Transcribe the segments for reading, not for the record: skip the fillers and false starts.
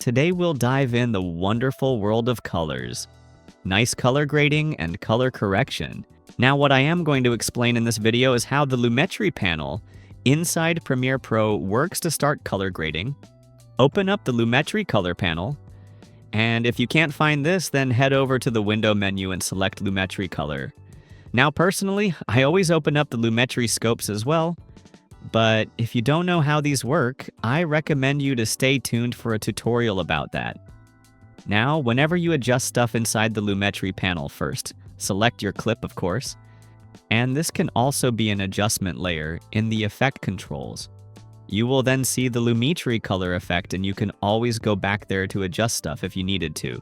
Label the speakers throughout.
Speaker 1: Today we'll dive in the wonderful world of colors, nice color grading, and color correction. Now what I am going to explain in this video is how the Lumetri panel inside Premiere Pro works to start color grading. Open up the Lumetri Color Panel, and if you can't find this, then head over to the window menu and select Lumetri Color. Now personally, I always open up the Lumetri scopes as well, but if you don't know how these work, I recommend you to stay tuned for a tutorial about that. Now, whenever you adjust stuff inside the Lumetri panel first, select your clip of course, and this can also be an adjustment layer in the effect controls. You will then see the Lumetri color effect and you can always go back there to adjust stuff if you needed to.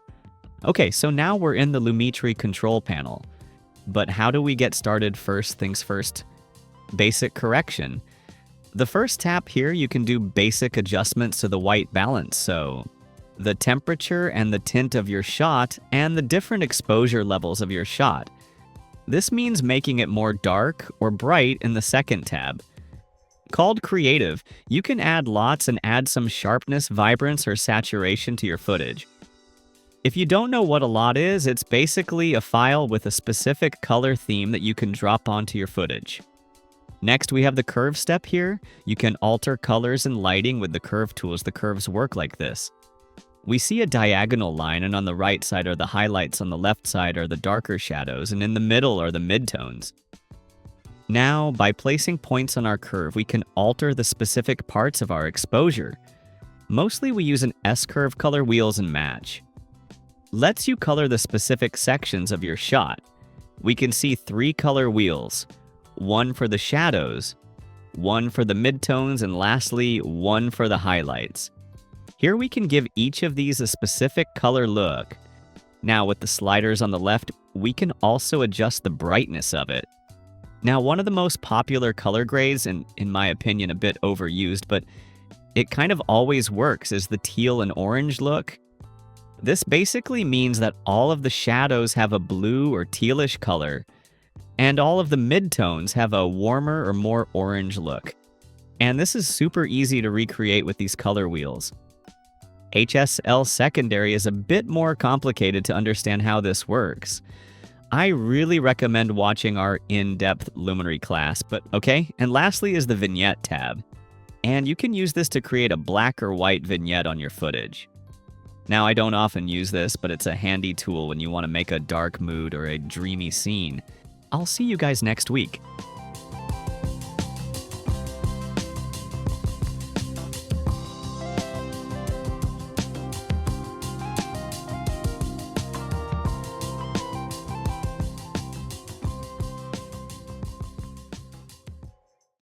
Speaker 1: Okay, so now we're in the Lumetri control panel. But how do we get started? First things first, basic correction. The first tap here, you can do basic adjustments to the white balance, so the temperature and the tint of your shot and the different exposure levels of your shot. This means making it more dark or bright in the second tab. Called creative, you can add lots and add some sharpness, vibrance, or saturation to your footage. If you don't know what a lot is, it's basically a file with a specific color theme that you can drop onto your footage. Next, we have the curve step here. You can alter colors and lighting with the curve tools. The curves work like this. We see a diagonal line, and on the right side are the highlights, on the left side are the darker shadows, and in the middle are the midtones. Now, by placing points on our curve, we can alter the specific parts of our exposure. Mostly we use an S-curve color wheels and match. Lets you color the specific sections of your shot. We can see 3 color wheels, one for the shadows, one for the midtones, and lastly, one for the highlights. Here we can give each of these a specific color look. Now with the sliders on the left, we can also adjust the brightness of it. Now one of the most popular color grades, and in my opinion a bit overused, but it kind of always works, is the teal and orange look. This basically means that all of the shadows have a blue or tealish color, and all of the midtones have a warmer or more orange look. And this is super easy to recreate with these color wheels. HSL secondary is a bit more complicated to understand how this works. I really recommend watching our in-depth Lumetri class, but okay. And lastly is the vignette tab. And you can use this to create a black or white vignette on your footage. Now, I don't often use this, but it's a handy tool when you want to make a dark mood or a dreamy scene. I'll see you guys next week.